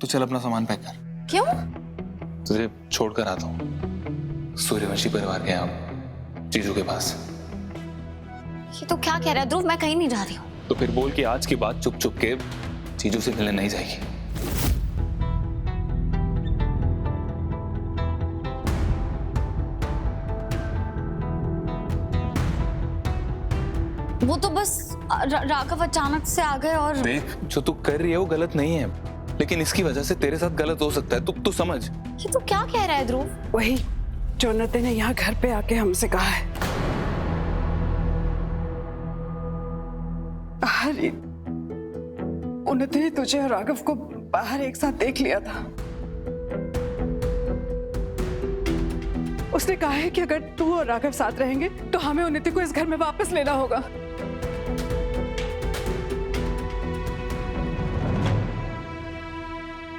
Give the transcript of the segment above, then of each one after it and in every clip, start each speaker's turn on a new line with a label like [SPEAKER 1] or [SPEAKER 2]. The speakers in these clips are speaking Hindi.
[SPEAKER 1] तू चल अपना सामान पैक कर।
[SPEAKER 2] क्यों?
[SPEAKER 1] तुझे छोड़कर आता हूँ सूर्यवंशी परिवार के यहाँ जीजू के पास।
[SPEAKER 2] ये तो क्या कह रहा है ध्रुव, मैं कहीं नहीं जा रही हूँ।
[SPEAKER 1] तो फिर बोल कि आज के बाद चुप चुप के जीजू से मिलने नहीं जाएगी।
[SPEAKER 2] वो तो बस राघव अचानक से आ गए और
[SPEAKER 1] देख, जो तू कर रही है वो गलत नहीं है, लेकिन इसकी वजह से तेरे साथ गलत हो सकता है। तू समझ।
[SPEAKER 2] ये तो क्या कह रहा है ध्रुव?
[SPEAKER 3] वही जो उन्नति ने यहाँ घर पे आके हमसे कहा है। अरे उन्नति ने तुझे और राघव को बाहर एक साथ देख लिया था। उसने कहा है कि अगर तू और राघव साथ रहेंगे तो हमें उन्नति को इस घर में वापस लेना होगा।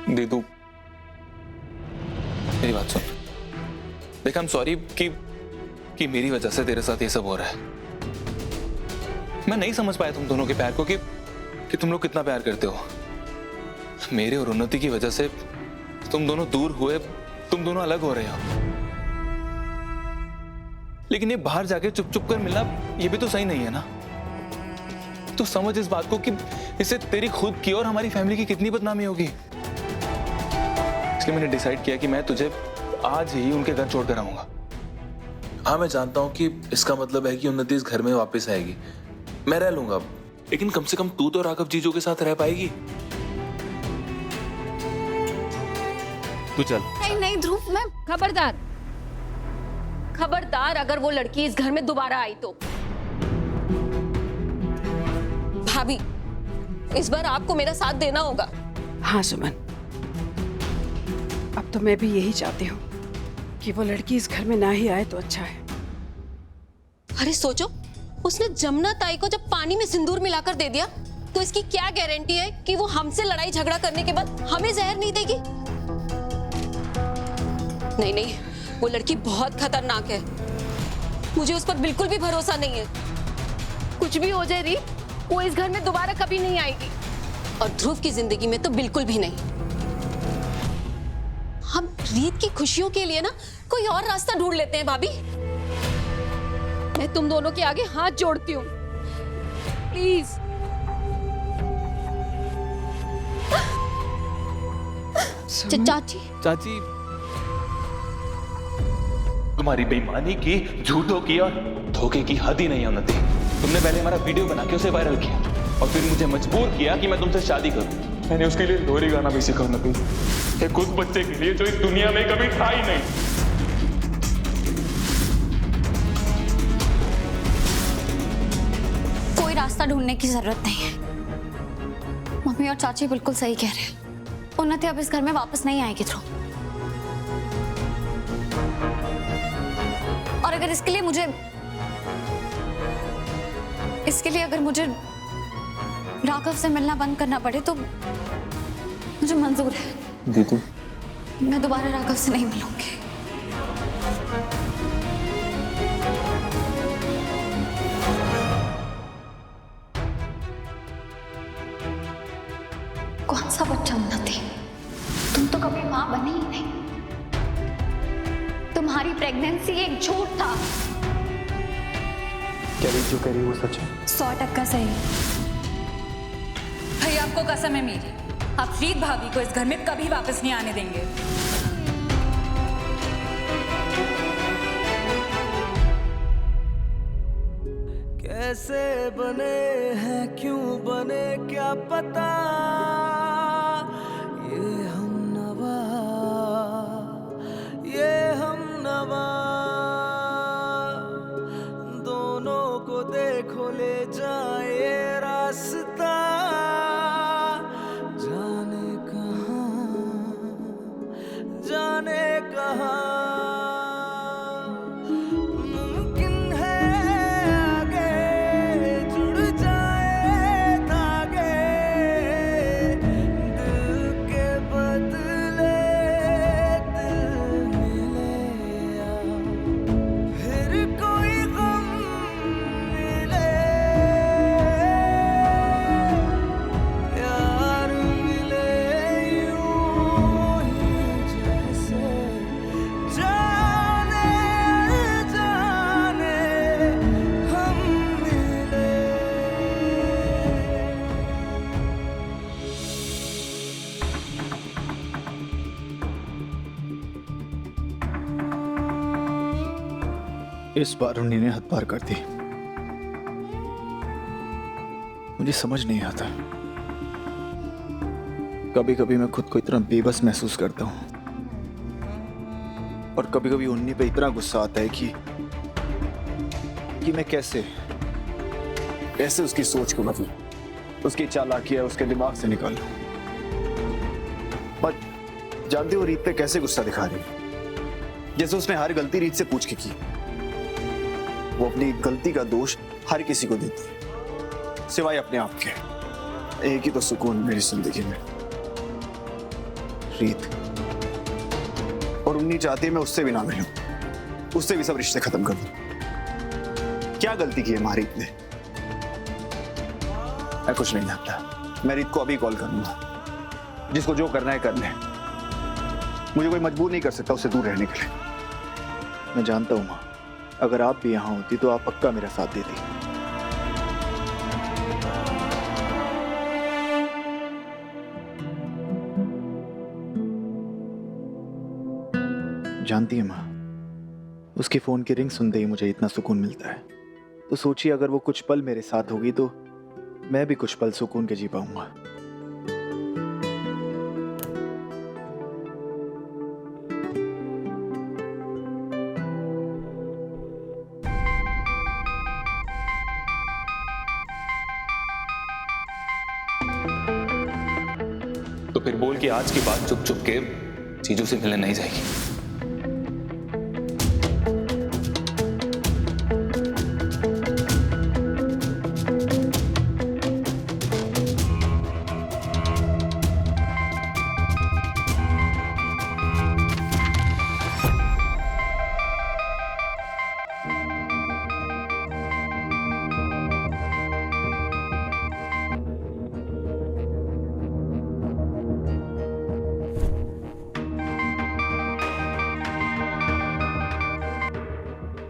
[SPEAKER 1] दीदू मेरी बात सुन। देख, आई एम सॉरी कि मेरी वजह से तेरे साथ ये सब हो रहा है। मैं नहीं समझ पाया तुम दोनों के प्यार को कि तुम लोग कितना प्यार करते हो। मेरे और उन्नति की वजह से तुम दोनों दूर हुए, तुम दोनों अलग हो रहे हो। लेकिन ये बाहर जाके चुप चुप कर मिलना ये भी तो सही नहीं है ना। तो समझ इस बात को कि इससे तेरी खुद की और हमारी फैमिली की कितनी बदनामी होगी। इसलिए मैंने डिसाइड किया कि मैं तुझे आज ही उनके घर छोड़कर आऊंगा। हाँ, मैं जानता हूं कि इसका मतलब है कि उन्नति इस घर में वापस आएगी। मैं रह लूंगा, लेकिन कम से कम तू तो राघव जीजू के साथ रह पाएगी। तू चल।
[SPEAKER 2] नहीं नहीं ध्रुव, मैं
[SPEAKER 4] खबरदार, खबरदार अगर वो लड़की इस घर में दोबारा आई तो। भाभी, इस बार आपको मेरा साथ देना होगा।
[SPEAKER 3] हाँ सुमन, अब तो मैं भी यही चाहती हूँ कि वो लड़की इस घर में ना ही आए तो अच्छा है।
[SPEAKER 4] अरे सोचो, उसने जमुना ताई को जब पानी में सिंदूर मिलाकर दे दिया तो इसकी क्या गारंटी है कि वो हमसे लड़ाई झगड़ा करने के बाद हमें जहर नहीं देगी? नहीं नहीं, वो लड़की बहुत खतरनाक है। मुझे उस पर बिल्कुल भी भरोसा नहीं है। कुछ भी हो जाए रीत, वो इस घर में दोबारा कभी नहीं आएगी, और ध्रुव की जिंदगी में तो बिल्कुल भी नहीं। हम रीत की खुशियों के लिए ना कोई और रास्ता ढूंढ लेते हैं भाभी। मैं तुम दोनों के आगे हाथ जोड़ती हूँ, प्लीज।
[SPEAKER 2] चाची
[SPEAKER 1] चाची, तुम्हारी बेईमानी की, झूठों की और धोखे की हद ही नहीं है उन्नति। तुमने पहले हमारा वीडियो बना के उसे वायरल किया और फिर मुझे मजबूर किया कि मैं तुमसे शादी करूं। मैंने उसके लिए लोरी गाना भी सीखा उन्नति, एक उस बच्चे के लिए जो इस दुनिया में कभी था ही नहीं।
[SPEAKER 2] कोई रास्ता ढूंढने की जरूरत नहीं है। मम्मी और चाची बिल्कुल सही कह रहे हैं। उन्नति अब इस घर में वापस नहीं आएगी ध्रुव। और अगर इसके लिए अगर मुझे राघव से मिलना बंद करना पड़े तो मुझे मंजूर है।
[SPEAKER 1] दीदू,
[SPEAKER 2] मैं दोबारा राघव से नहीं मिलूंगी। कौन सा बच्चा उन्नति, तुम तो कभी मां बनी ही नहीं। तुम्हारी प्रेगनेंसी एक झूठ था।
[SPEAKER 1] क्या जो कह रही है वो सच है?
[SPEAKER 2] 100% सही।
[SPEAKER 5] भाई आपको कसम है मेरी, आप रीत भाभी को इस घर में कभी वापस नहीं आने देंगे।
[SPEAKER 6] कैसे बने हैं, क्यों बने, क्या पता। ये हम नवा दोनों को देखो ले जाए रास्ता, जाने कहाँ मुमकिन है आगे जुड़ जाए धागे, दिल के बदले दिल मिले या फिर कोई गम मिले, प्यार मिले यूं
[SPEAKER 7] इस बार उन्होंने हद पार कर दी। मुझे समझ नहीं आता, कभी कभी मैं खुद को इतना बेबस महसूस करता हूं और कभी कभी उन्हीं पे इतना गुस्सा आता है कि मैं कैसे उसकी सोच को बदलूं, उसकी चालाकियां उसके दिमाग से निकालूं। पर जानते हो रीत पे कैसे गुस्सा दिखा रही है, जैसे उसने हर गलती रीत से पूछ के की। वो अपनी गलती का दोष हर किसी को देती है सिवाय अपने आप के। एक ही तो सुकून मेरी जिंदगी में, रीत। और उन्हीं चाहती है मैं उससे भी ना मिलूं, उससे भी सब रिश्ते खत्म कर दूं। क्या गलती की है माँ रीत ने? मैं कुछ नहीं जानता। मैं रीत को अभी कॉल करूंगा, जिसको जो करना है कर ले। मुझे कोई मजबूर नहीं कर सकता उससे दूर रहने के लिए। मैं जानता हूं माँ, अगर आप भी यहां होती तो आप पक्का मेरा साथ देती। जानती है माँ, उसके फोन की रिंग सुनते ही मुझे इतना सुकून मिलता है। तो सोचिए अगर वो कुछ पल मेरे साथ होगी तो मैं भी कुछ पल सुकून के जी पाऊंगा।
[SPEAKER 1] तो फिर बोल कि आज की बात चुप चुप के चीजों से मिलने नहीं जाएगी।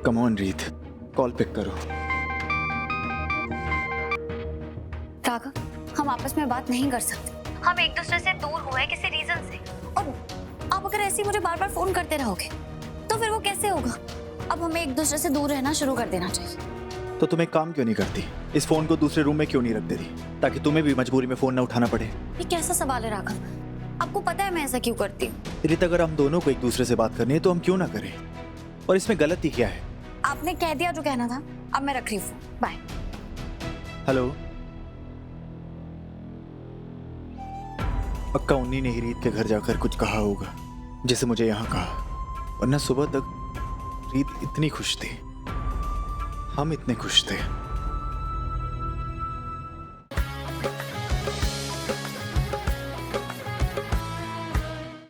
[SPEAKER 7] कम ऑन रीत, कॉल पिक करो।
[SPEAKER 2] राघव, हम आपस में बात नहीं कर सकते। हम एक दूसरे से दूर हुए हैं किसी रीजन से, और आप अगर ऐसे ही मुझे बार बार फोन करते रहोगे तो फिर वो कैसे होगा? अब हमें एक दूसरे से दूर रहना शुरू कर देना चाहिए।
[SPEAKER 7] तो तुम एक काम क्यों नहीं करती, इस फोन को दूसरे रूम में क्यों नहीं रख देती, ताकि तुम्हें भी मजबूरी में फोन ना उठाना पड़े?
[SPEAKER 2] ये कैसा सवाल है राघव? आपको पता है मैं ऐसा क्यों करती हूँ।
[SPEAKER 7] रीत, अगर हम दोनों को एक दूसरे से बात करनी है तो हम क्यों ना करें, और इसमें गलती क्या है?
[SPEAKER 2] आपने कह दिया जो कहना था, अब मैं रख रही हूँ। बाय।
[SPEAKER 7] हेलो, पक्का उन्हीं ने ही रीत के घर जाकर कुछ कहा होगा जैसे मुझे यहाँ कहा, वरना सुबह तक रीत इतनी खुश थी, हम इतने खुश थे।